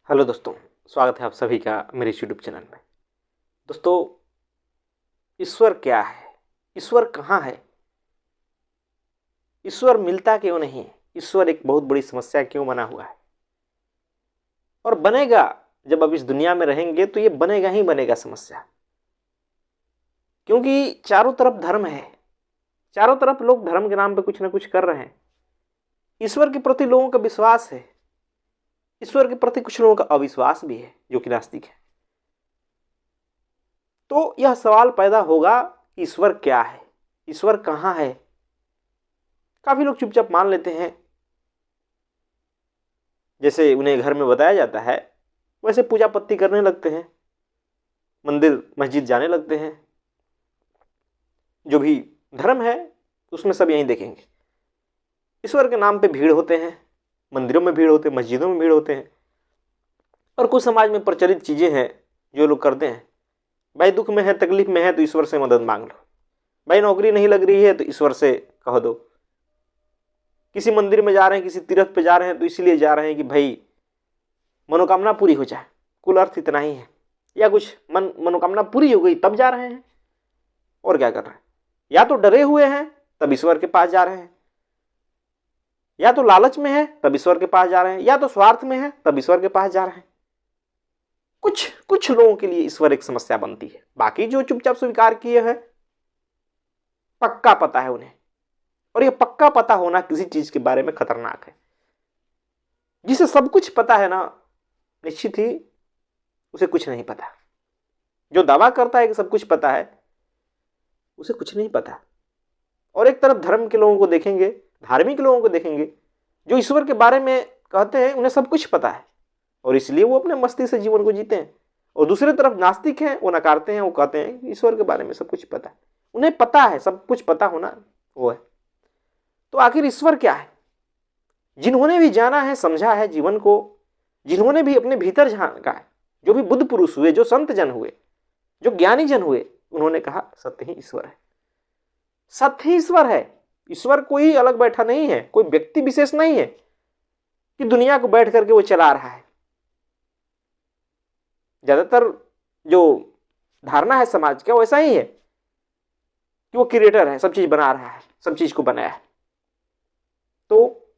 Hello दोस्तों, स्वागत है आप सभी का मेरे यूट्यूब चैनल में। दोस्तों, ईश्वर क्या है? ईश्वर कहाँ है? ईश्वर मिलता क्यों नहीं? ईश्वर एक बहुत बड़ी समस्या क्यों बना हुआ है? और बनेगा, जब अब इस दुनिया में रहेंगे तो ये बनेगा ही बनेगा समस्या। क्योंकि चारों तरफ धर्म है, चारों तरफ लोग धर्म के नाम पे कुछ ना कुछ कर रहे हैं। ईश्वर के प्रति लोगों का विश्वास है, ईश्वर के प्रति कुछ लोगों का अविश्वास भी है जो कि नास्तिक है। तो यह सवाल पैदा होगा, ईश्वर क्या है? ईश्वर कहाँ है? काफी लोग चुपचाप मान लेते हैं, जैसे उन्हें घर में बताया जाता है वैसे पूजा पत्ती करने लगते हैं, मंदिर मस्जिद जाने लगते हैं। जो भी धर्म है उसमें सब यही देखेंगे, ईश्वर के नाम पे भीड़ होते हैं, मंदिरों में भीड़ होते हैं, मस्जिदों में भीड़ होते हैं। और कुछ समाज में प्रचलित चीज़ें हैं जो लोग करते हैं। भाई दुख में है, तकलीफ में है तो ईश्वर से मदद मांग लो। भाई नौकरी नहीं लग रही है तो ईश्वर से कह दो। किसी मंदिर में जा रहे हैं, किसी तीर्थ पे जा रहे हैं तो इसीलिए जा रहे हैं कि भाई मनोकामना पूरी हो जाए, कुल अर्थ इतना ही है। या कुछ मनोकामना पूरी हो गई तब जा रहे हैं, और क्या कर रहे हैं? या तो डरे हुए हैं तब ईश्वर के पास जा रहे हैं, या तो लालच में है तब ईश्वर के पास जा रहे हैं, या तो स्वार्थ में है तब ईश्वर के पास जा रहे हैं। कुछ लोगों के लिए ईश्वर एक समस्या बनती है, बाकी जो चुपचाप स्वीकार किए हैं पक्का पता है उन्हें। और यह पक्का पता होना किसी चीज के बारे में खतरनाक है। जिसे सब कुछ पता है ना, निश्चित ही उसे कुछ नहीं पता। जो दावा करता है कि सब कुछ पता है, उसे कुछ नहीं पता। और एक तरफ धर्म के लोगों को देखेंगे, धार्मिक लोगों को देखेंगे जो ईश्वर के बारे में कहते हैं उन्हें सब कुछ पता है और इसलिए वो अपने मस्ती से जीवन को जीते हैं। और दूसरी तरफ नास्तिक हैं, वो नकारते हैं, वो कहते हैं कि ईश्वर के बारे में सब कुछ पता है। उन्हें पता है, सब कुछ पता होना वो है। तो आखिर ईश्वर क्या है? जिन्होंने भी जाना है, समझा है जीवन को, जिन्होंने भी अपने भीतर झांका है, जो भी बुद्ध पुरुष हुए, जो संत जन हुए, जो ज्ञानी जन हुए, उन्होंने कहा सत्य ही ईश्वर है। सत्य ही ईश्वर है। ईश्वर कोई अलग बैठा नहीं है, कोई व्यक्ति विशेष नहीं है कि दुनिया को बैठ करके वो चला रहा है। ज्यादातर जो धारणा है समाज का वैसा ही है कि वो क्रिएटर है, सब चीज बना रहा है, सब चीज को बनाया है। तो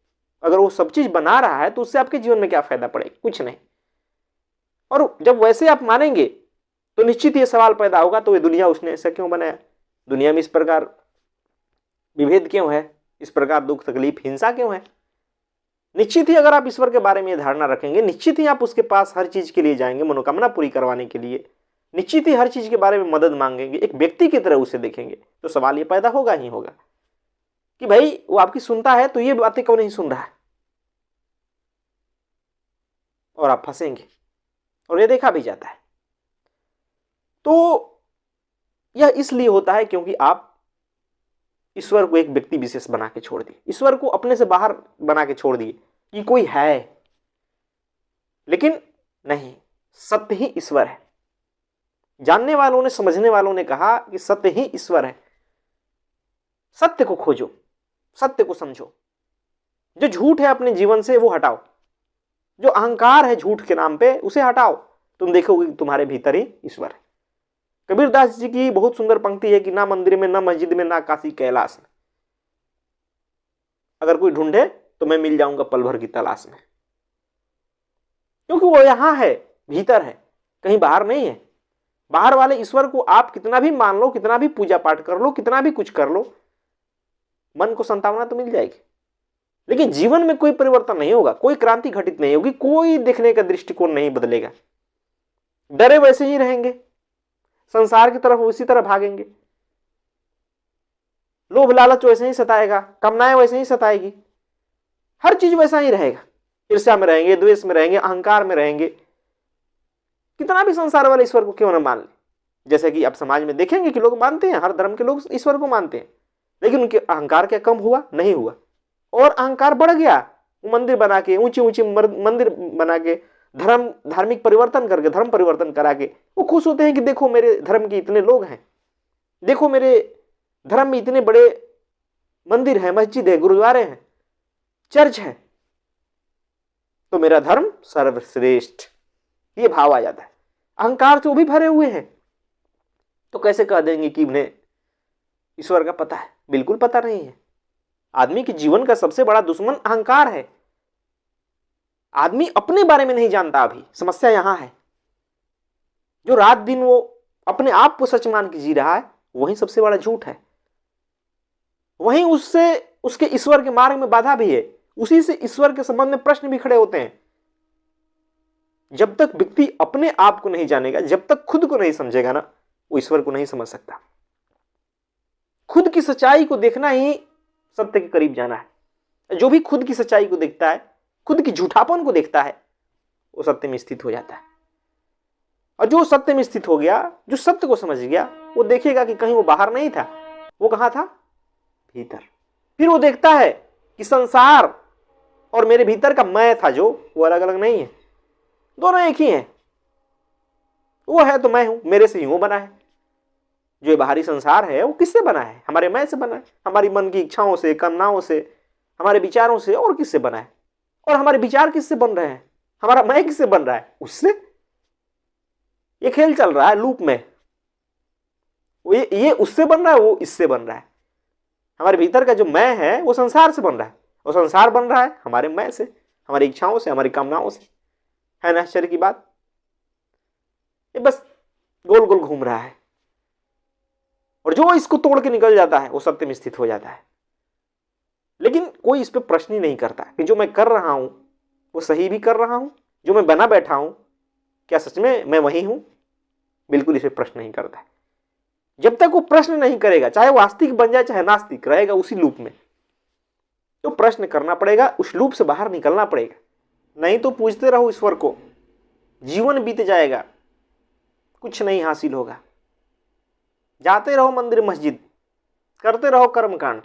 अगर वो सब चीज बना रहा है तो उससे आपके जीवन में क्या फायदा पड़ेगा? कुछ नहीं। और जब वैसे आप मानेंगे तो निश्चित ये सवाल पैदा होगा, तो ये दुनिया उसने ऐसा क्यों बनाया? दुनिया में इस प्रकार विभेद क्यों है? इस प्रकार दुख तकलीफ हिंसा क्यों है? निश्चित ही अगर आप ईश्वर के बारे में ये धारणा रखेंगे, निश्चित ही आप उसके पास हर चीज के लिए जाएंगे, मनोकामना पूरी करवाने के लिए। निश्चित ही हर चीज के बारे में मदद मांगेंगे, एक व्यक्ति की तरह उसे देखेंगे। तो सवाल ये पैदा होगा ही होगा कि भाई वो आपकी सुनता है तो ये बातें क्यों नहीं सुन रहा है? और आप फंसेंगे, और ये देखा भी जाता है। तो यह इसलिए होता है क्योंकि आप ईश्वर को एक व्यक्ति विशेष बना के छोड़ दिए, ईश्वर को अपने से बाहर बना के छोड़ दिए कि कोई है। लेकिन नहीं, सत्य ही ईश्वर है। जानने वालों ने, समझने वालों ने कहा कि सत्य ही ईश्वर है। सत्य को खोजो, सत्य को समझो। जो झूठ है अपने जीवन से वो हटाओ, जो अहंकार है झूठ के नाम पे उसे हटाओ। तुम देखोगे कि तुम्हारे भीतर ही ईश्वर है। कबीरदास जी की बहुत सुंदर पंक्ति है कि ना मंदिर में, ना मस्जिद में, ना काशी कैलाश में, अगर कोई ढूंढे तो मैं मिल जाऊंगा पल भर की तलाश में। क्योंकि वो यहां है, भीतर है, कहीं बाहर नहीं है। बाहर वाले ईश्वर को आप कितना भी मान लो, कितना भी पूजा पाठ कर लो, कितना भी कुछ कर लो, मन को संतावना तो मिल जाएगी, लेकिन जीवन में कोई परिवर्तन नहीं होगा, कोई क्रांति घटित नहीं होगी, कोई देखने का दृष्टिकोण नहीं बदलेगा। डरे वैसे ही रहेंगे, संसार की तरफ उसी तरह भागेंगे, लोभ लालच वैसे ही सताएगा, कामनाएं वैसे ही सताएगी, हर चीज वैसा ही रहेगा। ईर्ष्या में रहेंगे, द्वेष में रहेंगे, अहंकार में रहेंगे। कितना भी संसार वाले ईश्वर को क्यों न मान ले, जैसे कि आप समाज में देखेंगे कि लोग मानते हैं, हर धर्म के लोग ईश्वर को मानते हैं, लेकिन उनके अहंकार क्या कम हुआ? नहीं हुआ। और अहंकार बढ़ गया। मंदिर बना के, ऊंचे ऊंचे मंदिर बना के, धार्मिक परिवर्तन करके, धर्म परिवर्तन करा के वो खुश होते हैं कि देखो मेरे धर्म के इतने लोग हैं, देखो मेरे धर्म में इतने बड़े मंदिर हैं, मस्जिद है, गुरुद्वारे हैं, चर्च है, तो मेरा धर्म सर्वश्रेष्ठ। ये भाव आ जाता है। अहंकार से वो भी भरे हुए हैं, तो कैसे कह देंगे कि उन्हें ईश्वर का पता है? बिल्कुल पता नहीं है। आदमी के जीवन का सबसे बड़ा दुश्मन अहंकार है। आदमी अपने बारे में नहीं जानता। अभी समस्या यहां है, जो रात दिन वो अपने आप को सच मान के जी रहा है, वही सबसे बड़ा झूठ है। वहीं उससे उसके ईश्वर के मार्ग में बाधा भी है। उसी से ईश्वर के संबंध में प्रश्न भी खड़े होते हैं। जब तक व्यक्ति अपने आप को नहीं जानेगा, जब तक खुद को नहीं समझेगा ना, वो ईश्वर को नहीं समझ सकता। खुद की सच्चाई को देखना ही सत्य के करीब जाना है। जो भी खुद की सच्चाई को देखता है, खुद की झूठापन को देखता है, वो सत्य में स्थित हो जाता है। और जो सत्य में स्थित हो गया, जो सत्य को समझ गया, वो देखेगा कि कहीं वो बाहर नहीं था, वो कहां था? भीतर। फिर वो देखता है कि संसार और मेरे भीतर का मैं था जो, वो अलग अलग नहीं है, दोनों एक ही हैं। वो है तो मैं हूं, मेरे से ही वो बना है। जो ये बाहरी संसार है वो किससे बना है? हमारे मैं से बना है, हमारी मन की इच्छाओं से, कामनाओं से, हमारे विचारों से। और किससे बना है? और हमारे विचार किससे बन रहे हैं? हमारा मैं किससे बन रहा है? उससे। ये खेल चल रहा है लूप में। ये उससे बन रहा है, वो इससे बन रहा है। हमारे भीतर का जो मैं है वो संसार से बन रहा है, और संसार बन रहा है हमारे मैं से, हमारी इच्छाओं से, हमारी कामनाओं से। है ना आश्चर्य की बात? ये बस गोल गोल घूम रहा है, और जो इसको तोड़ के निकल जाता है वो सत्य में स्थित हो जाता है। लेकिन कोई इस पर प्रश्न ही नहीं करता कि जो मैं कर रहा हूं वो सही भी कर रहा हूं, जो मैं बना बैठा हूं क्या सच में मैं वही हूं? बिल्कुल इस पर प्रश्न नहीं करता है। जब तक वो प्रश्न नहीं करेगा, चाहे वो आस्तिक बन जाए चाहे नास्तिक, रहेगा उसी लूप में। तो प्रश्न करना पड़ेगा, उस लूप से बाहर निकलना पड़ेगा। नहीं तो पूछते रहो ईश्वर को, जीवन बीत जाएगा, कुछ नहीं हासिल होगा। जाते रहो मंदिर मस्जिद, करते रहो कर्मकांड,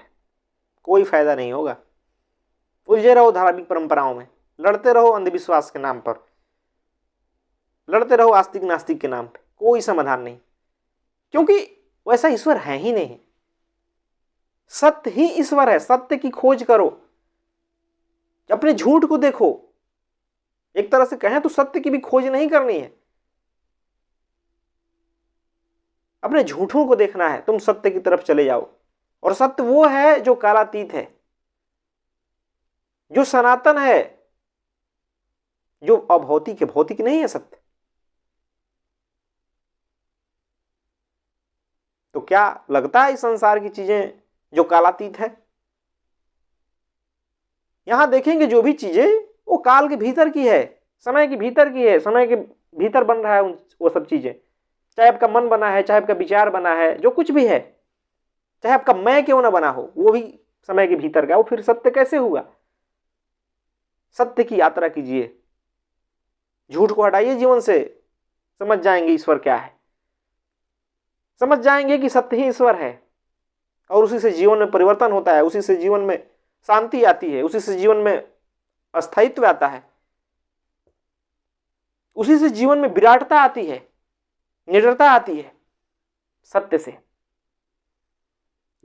कोई फायदा नहीं होगा। उलझे रहो धार्मिक परंपराओं में, लड़ते रहो अंधविश्वास के नाम पर, लड़ते रहो आस्तिक नास्तिक के नाम पर, कोई समाधान नहीं। क्योंकि वैसा ईश्वर है ही नहीं। सत्य ही ईश्वर है। सत्य की खोज करो, अपने झूठ को देखो। एक तरह से कहें तो सत्य की भी खोज नहीं करनी है, अपने झूठों को देखना है। तुम सत्य की तरफ चले जाओ, और सत्य वो है जो कालातीत है, जो सनातन है, जो अभौतिक है, भौतिक नहीं है सत्य। तो क्या लगता है इस संसार की चीजें जो कालातीत है? यहां देखेंगे जो भी चीजें वो काल के भीतर की है, समय के भीतर की है, समय के भीतर बन रहा है वो सब चीजें। चाहे आपका मन बना है, चाहे आपका विचार बना है, जो कुछ भी है, चाहे आपका मैं क्यों ना बना हो, वो भी समय के भीतर का। वो फिर सत्य कैसे हुआ? सत्य की यात्रा कीजिए, झूठ को हटाइए जीवन से, समझ जाएंगे ईश्वर क्या है। समझ जाएंगे कि सत्य ही ईश्वर है, और उसी से जीवन में परिवर्तन होता है, उसी से जीवन में शांति आती है, उसी से जीवन में अस्थायित्व आता है, उसी से जीवन में विराटता आती है, निडरता आती है, सत्य से।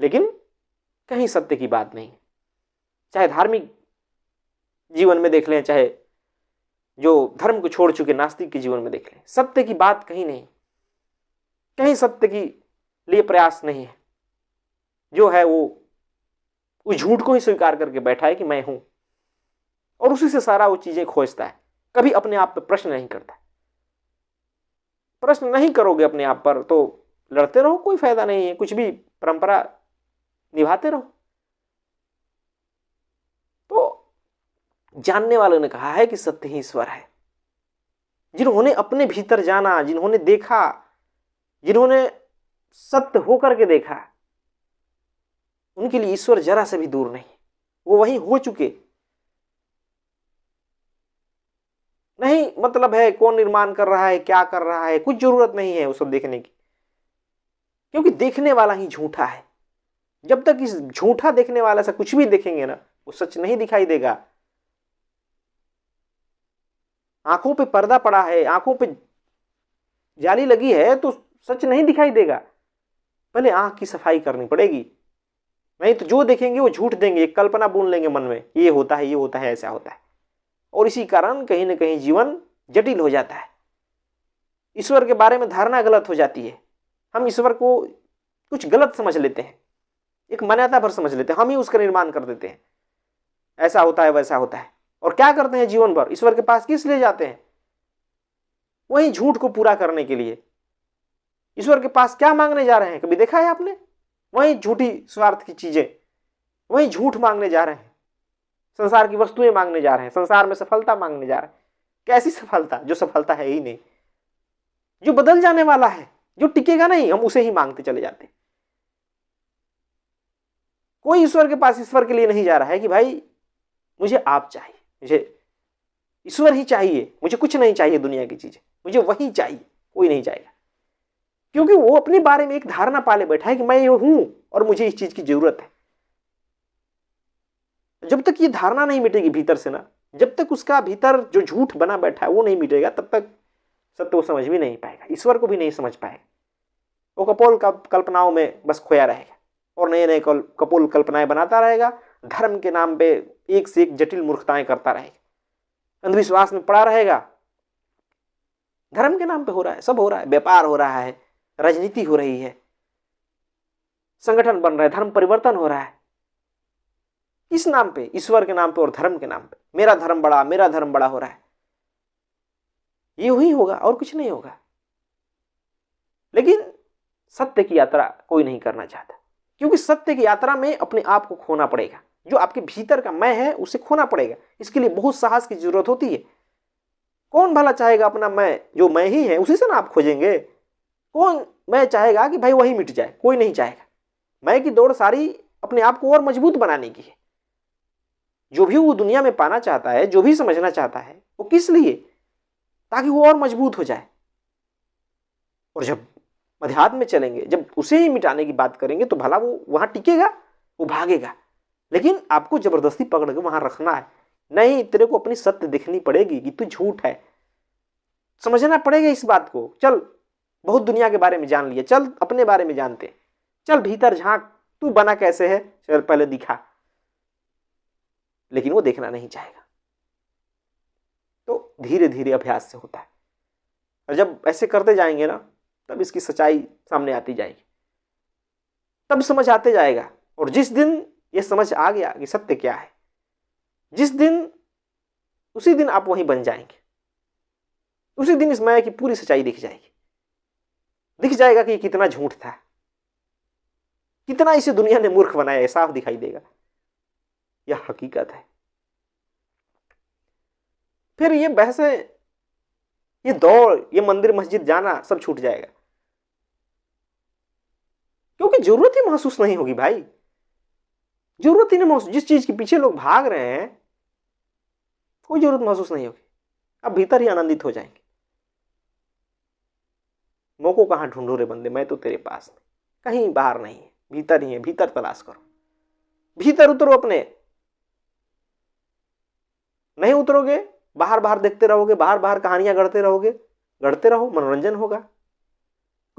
लेकिन कहीं सत्य की बात नहीं। चाहे धार्मिक जीवन में देख लें, चाहे जो धर्म को छोड़ चुके नास्तिक के जीवन में देख लें, सत्य की बात कहीं नहीं, कहीं सत्य की लिए प्रयास नहीं है। जो है वो उस झूठ को ही स्वीकार करके बैठा है कि मैं हूं, और उसी से सारा वो चीजें खोजता है। कभी अपने आप पर प्रश्न नहीं करता। प्रश्न नहीं करोगे अपने आप पर तो लड़ते रहो, कोई फायदा नहीं है। कुछ भी परंपरा निभाते रहो। तो जानने वालों ने कहा है कि सत्य ही ईश्वर है। जिन्होंने अपने भीतर जाना, जिन्होंने देखा, जिन्होंने सत्य होकर के देखा, उनके लिए ईश्वर जरा से भी दूर नहीं। वो वहीं हो चुके। नहीं मतलब है कौन निर्माण कर रहा है, क्या कर रहा है, कुछ जरूरत नहीं है वो सब देखने की, क्योंकि देखने वाला ही झूठा है। जब तक इस झूठा देखने वाला से कुछ भी देखेंगे ना, वो सच नहीं दिखाई देगा। आंखों पे पर्दा पड़ा है, आंखों पे जाली लगी है, तो सच नहीं दिखाई देगा। पहले आंख की सफाई करनी पड़ेगी, नहीं तो जो देखेंगे वो झूठ देंगे, एक कल्पना बुन लेंगे मन में, ये होता है, ये होता है, ऐसा होता है। और इसी कारण कहीं ना कहीं जीवन जटिल हो जाता है। ईश्वर के बारे में धारणा गलत हो जाती है। हम ईश्वर को कुछ गलत समझ लेते हैं, एक मान्यता भर समझ लेते हैं, हम ही उसका निर्माण कर देते हैं, ऐसा होता है वैसा होता है। और क्या करते हैं जीवन भर, ईश्वर के पास किस लिए जाते हैं? वही झूठ को पूरा करने के लिए। ईश्वर के पास क्या मांगने जा रहे हैं, कभी देखा है आपने? वही झूठी स्वार्थ की चीजें, वही झूठ मांगने जा रहे हैं, संसार की वस्तुएं मांगने जा रहे हैं, संसार में सफलता मांगने जा रहे हैं। कैसी सफलता? जो सफलता है ही नहीं, जो बदल जाने वाला है, जो टिकेगा नहीं, हम उसे ही मांगते चले जाते हैं। कोई ईश्वर के पास ईश्वर के लिए नहीं जा रहा है कि भाई मुझे आप चाहिए, मुझे ईश्वर ही चाहिए, मुझे कुछ नहीं चाहिए दुनिया की चीजें, मुझे वही चाहिए, कोई नहीं चाहेगा। क्योंकि वो अपने बारे में एक धारणा पाले बैठा है कि मैं ये हूं और मुझे इस चीज की जरूरत है। जब तक ये धारणा नहीं मिटेगी भीतर से ना, जब तक उसका भीतर जो झूठ बना बैठा है वो नहीं मिटेगा, तब तक सत्य वो समझ भी नहीं पाएगा, ईश्वर को भी नहीं समझ पाएगा। वो कपोल कल्पनाओं में बस खोया रहेगा और नए नए कपोल कल्पनाएं बनाता रहेगा, धर्म के नाम पे एक से एक जटिल मूर्खताएं करता रहेगा, अंधविश्वास में पड़ा रहेगा। धर्म के नाम पे हो रहा है, सब हो रहा है, व्यापार हो रहा है, राजनीति हो रही है, संगठन बन रहा है, धर्म परिवर्तन हो रहा है। किस नाम पे? ईश्वर के नाम पे और धर्म के नाम पे। मेरा धर्म बड़ा हो रहा है। ये ही होगा और कुछ नहीं होगा। लेकिन सत्य की यात्रा कोई नहीं करना चाहता, क्योंकि सत्य की यात्रा में अपने आप को खोना पड़ेगा, जो आपके भीतर का मैं है उसे खोना पड़ेगा। इसके लिए बहुत साहस की जरूरत होती है। कौन भला चाहेगा अपना मैं, जो मैं ही है उसी से ना आप खोजेंगे। कौन मैं चाहेगा कि भाई वही मिट जाए? कोई नहीं चाहेगा। मैं की दौड़ सारी अपने आप को और मजबूत बनाने की है। जो भी वो दुनिया में पाना चाहता है, जो भी समझना चाहता है, वो किस लिए? ताकि वो और मजबूत हो जाए। और जब अध्यात्म में चलेंगे, जब उसे ही मिटाने की बात करेंगे, तो भला वो वहां टिकेगा? वो भागेगा। लेकिन आपको जबरदस्ती पकड़ के वहां रखना है। नहीं, तेरे को अपनी सत्य दिखनी पड़ेगी कि तू झूठ है, समझना पड़ेगा इस बात को। चल, बहुत दुनिया के बारे में जान लिया, चल अपने बारे में जानते, चल भीतर झांक, तू बना कैसे है, चल पहले दिखा। लेकिन वो देखना नहीं चाहेगा। तो धीरे धीरे अभ्यास से होता है, और जब ऐसे करते जाएंगे ना, तब इसकी सच्चाई सामने आती जाएगी, तब समझ आते जाएगा। और जिस दिन ये समझ आ गया कि सत्य क्या है, जिस दिन, उसी दिन आप वहीं बन जाएंगे। उसी दिन इस माया की पूरी सच्चाई दिख जाएगी। दिख जाएगा कि कितना झूठ था, कितना इसे दुनिया ने मूर्ख बनाया, साफ दिखाई देगा। यह हकीकत है। फिर ये बहसें, ये दौड़, ये मंदिर मस्जिद जाना सब छूट जाएगा, क्योंकि जरूरत ही महसूस नहीं होगी भाई। जरूरत ही नहीं महसूस, जिस चीज के पीछे लोग भाग रहे हैं, कोई जरूरत महसूस नहीं होगी। अब भीतर ही आनंदित हो जाएंगे। मौको कहां ढूंढो रे बंदे, मैं तो तेरे पास नहीं, कहीं बाहर नहीं है, भीतर ही है। भीतर तलाश करो, भीतर उतरो अपने। नहीं उतरोगे, बाहर बाहर देखते रहोगे, बाहर बाहर कहानियां गढ़ते रहोगे, गढ़ते रहो, मनोरंजन होगा,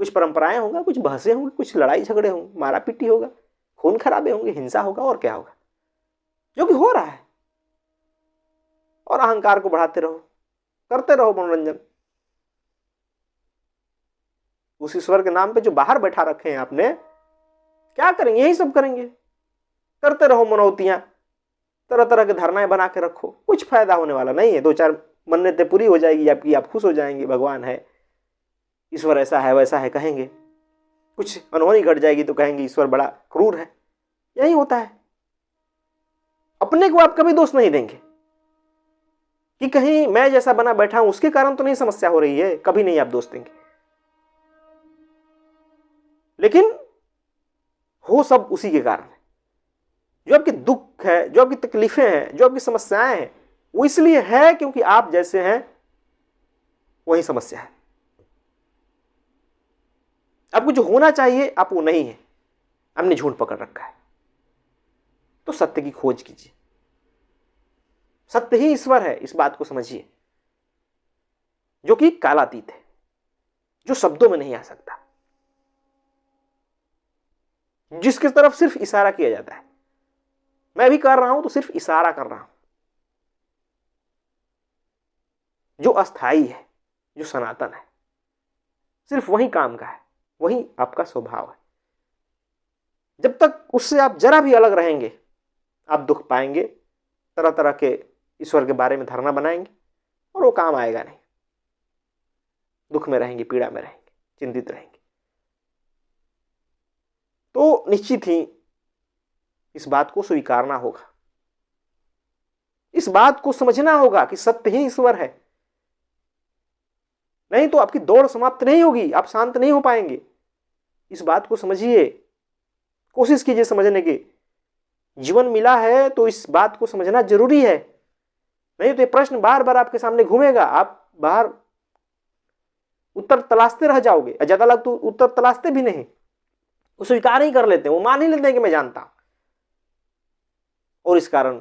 कुछ परंपराएं होगा, कुछ बहसें होंगी, कुछ लड़ाई झगड़े होंगे, मारा पीटी होगा, खून खराबे होंगे, हिंसा होगा, और क्या होगा, जो कि हो रहा है। और अहंकार को बढ़ाते रहो, करते रहो मनोरंजन। उस ईश्वर के नाम पे जो बाहर बैठा रखे हैं आपने, क्या करेंगे? यही सब करेंगे। करते रहो मनौतियां, तरह तरह के धारणाएं बना के रखो, कुछ फायदा होने वाला नहीं है। 2-4 मन्नतें पूरी हो जाएगी आपकी, आप खुश हो जाएंगे, भगवान है, ईश्वर ऐसा है वैसा है कहेंगे। कुछ अनहोनी घट जाएगी तो कहेंगे ईश्वर बड़ा क्रूर है। यही होता है। अपने को आप कभी दोष नहीं देंगे कि कहीं मैं जैसा बना बैठा हूं उसके कारण तो नहीं समस्या हो रही है, कभी नहीं आप दोष देंगे। लेकिन हो सब उसी के कारण है। जो आपके दुख है, जो आपकी तकलीफें हैं, जो आपकी समस्याएं हैं, वो इसलिए है क्योंकि आप जैसे हैं वही समस्या है। आपको जो होना चाहिए आप वो नहीं है, हमने झूठ पकड़ रखा है। तो सत्य की खोज कीजिए। सत्य ही ईश्वर है, इस बात को समझिए, जो कि कालातीत है, जो शब्दों में नहीं आ सकता, जिसकी तरफ सिर्फ इशारा किया जाता है। मैं भी कर रहा हूं तो सिर्फ इशारा कर रहा हूं। जो अस्थाई है, जो सनातन है, सिर्फ वही काम का है, वही आपका स्वभाव है। जब तक उससे आप जरा भी अलग रहेंगे आप दुख पाएंगे, तरह तरह के ईश्वर के बारे में धारणा बनाएंगे और वो काम आएगा नहीं। दुख में रहेंगे, पीड़ा में रहेंगे, चिंतित रहेंगे। तो निश्चित ही इस बात को स्वीकारना होगा, इस बात को समझना होगा कि सत्य ही ईश्वर है। नहीं तो आपकी दौड़ समाप्त नहीं होगी, आप शांत नहीं हो पाएंगे। इस बात को समझिए, कोशिश कीजिए समझने की। जीवन मिला है तो इस बात को समझना जरूरी है, नहीं तो ये प्रश्न बार बार आपके सामने घूमेगा, आप बाहर उत्तर तलाशते रह जाओगे। ज्यादा लोग तो उत्तर तलाशते भी नहीं, वो स्वीकार ही कर लेते हैं, वो मान ही लेते हैं कि मैं जानता हूं, और इस कारण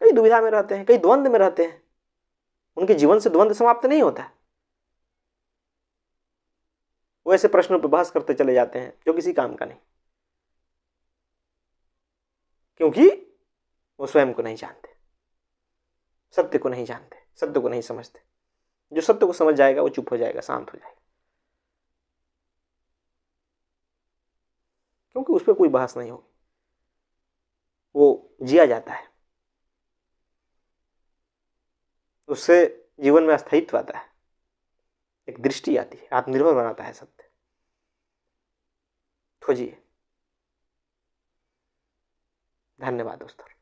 कई दुविधा में रहते हैं, कई द्वंद्व में रहते हैं। उनके जीवन से द्वंद्व समाप्त नहीं होता, वो ऐसे प्रश्नों पर बहस करते चले जाते हैं जो किसी काम का नहीं, क्योंकि वो स्वयं को नहीं जानते, सत्य को नहीं जानते, सत्य को नहीं समझते। जो सत्य को समझ जाएगा वो चुप हो जाएगा, शांत हो जाएगा, क्योंकि उस पर कोई बहस नहीं होगी, वो जिया जाता है, उससे जीवन में अस्थायित्व आता है, एक दृष्टि आती है, आत्मनिर्भर बनाता है सत्य। खोजिए। धन्यवाद दोस्तों।